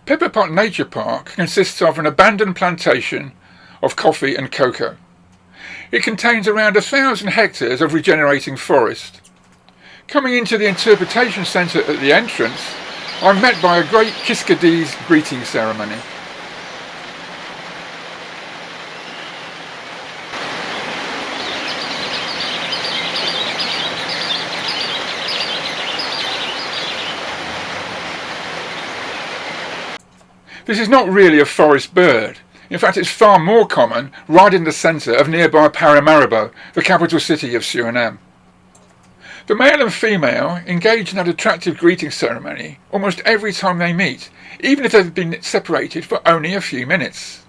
Peperpot Nature Park consists of an abandoned plantation of coffee and cocoa. It contains around 1,000 hectares of regenerating forest. Coming into the interpretation centre at the entrance, I'm met by a great Kiskadese greeting ceremony. This is not really a forest bird. In fact, it's far more common right in the centre of nearby Paramaribo, the capital city of Suriname. The male and female engage in that attractive greeting ceremony almost every time they meet, even if they've been separated for only a few minutes.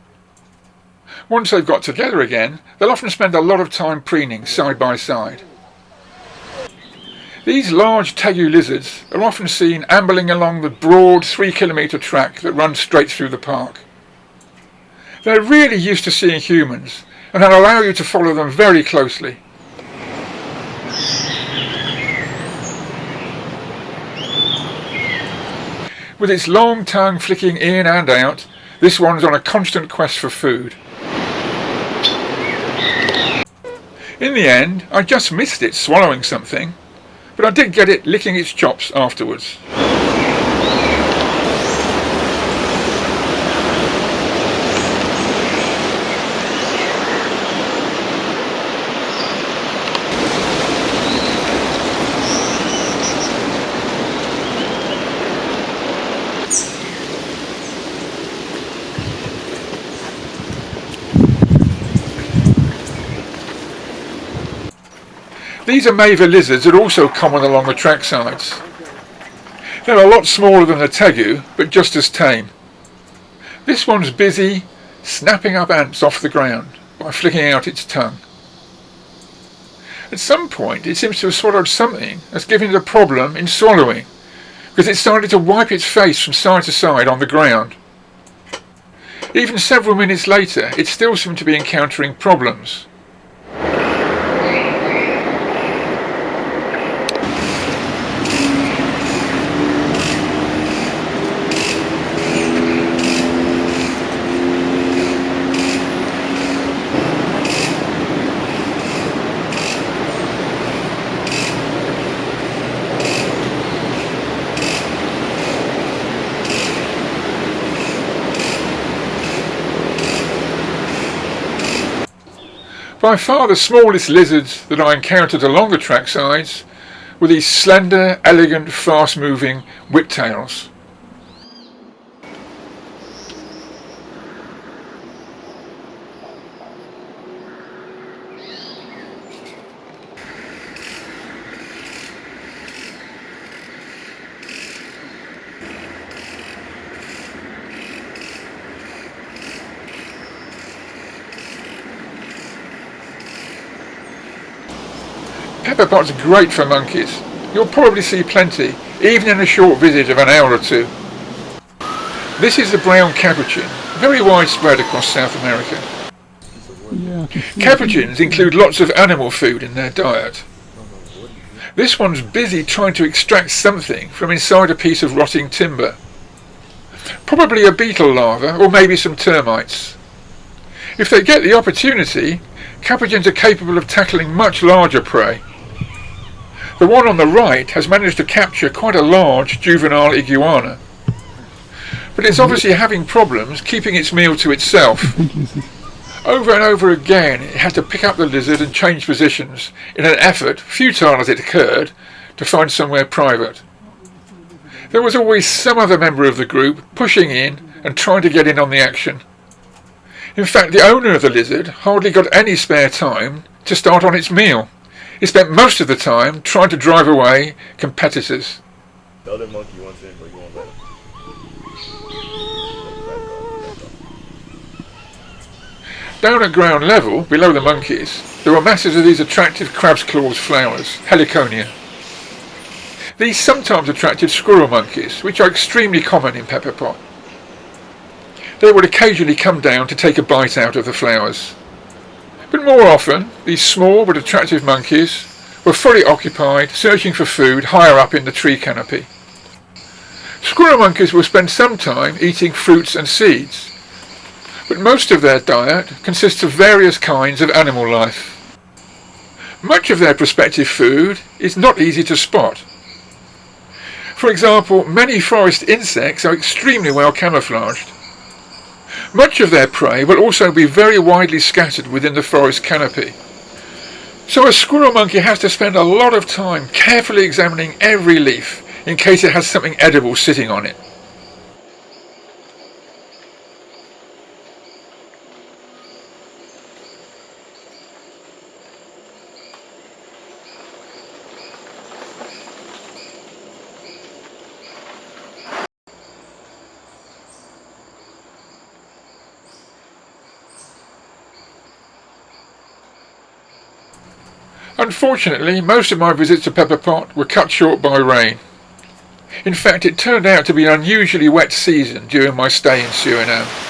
Once they've got together again, they'll often spend a lot of time preening side by side. These large tegu lizards are often seen ambling along the broad 3-kilometre track that runs straight through the park. They're really used to seeing humans, and they'll allow you to follow them very closely. With its long tongue flicking in and out, this one's on a constant quest for food. In the end, I just missed it swallowing something, but I did get it licking its chops afterwards. These Ameva lizards are also common along the track sides. They're a lot smaller than the tegu, but just as tame. This one's busy snapping up ants off the ground by flicking out its tongue. At some point it seems to have swallowed something that's given it a problem in swallowing, because it started to wipe its face from side to side on the ground. Even several minutes later it still seemed to be encountering problems. By far the smallest lizards that I encountered along the track sides were these slender, elegant, fast-moving whiptails. Peperpots are great for monkeys. You'll probably see plenty, even in a short visit of an hour or two. This is the brown capuchin, very widespread across South America. Capuchins include lots of animal food in their diet. This one's busy trying to extract something from inside a piece of rotting timber. Probably a beetle larva, or maybe some termites. If they get the opportunity, capuchins are capable of tackling much larger prey. The one on the right has managed to capture quite a large juvenile iguana, but it's obviously having problems keeping its meal to itself. Over and over again it had to pick up the lizard and change positions in an effort, futile as it occurred, to find somewhere private. There was always some other member of the group pushing in and trying to get in on the action. In fact, the owner of the lizard hardly got any spare time to start on its meal. He spent most of the time trying to drive away competitors. The other monkey wants in, but you won't let him. Down at ground level, below the monkeys, there were masses of these attractive crab's claws flowers, heliconia. These sometimes attracted squirrel monkeys, which are extremely common in Peperpot. They would occasionally come down to take a bite out of the flowers. But more often, these small but attractive monkeys were fully occupied searching for food higher up in the tree canopy. Squirrel monkeys will spend some time eating fruits and seeds, but most of their diet consists of various kinds of animal life. Much of their prospective food is not easy to spot. For example, many forest insects are extremely well camouflaged. Much of their prey will also be very widely scattered within the forest canopy. So a squirrel monkey has to spend a lot of time carefully examining every leaf in case it has something edible sitting on it. Unfortunately, most of my visits to Peperpot were cut short by rain. In fact, it turned out to be an unusually wet season during my stay in Suriname.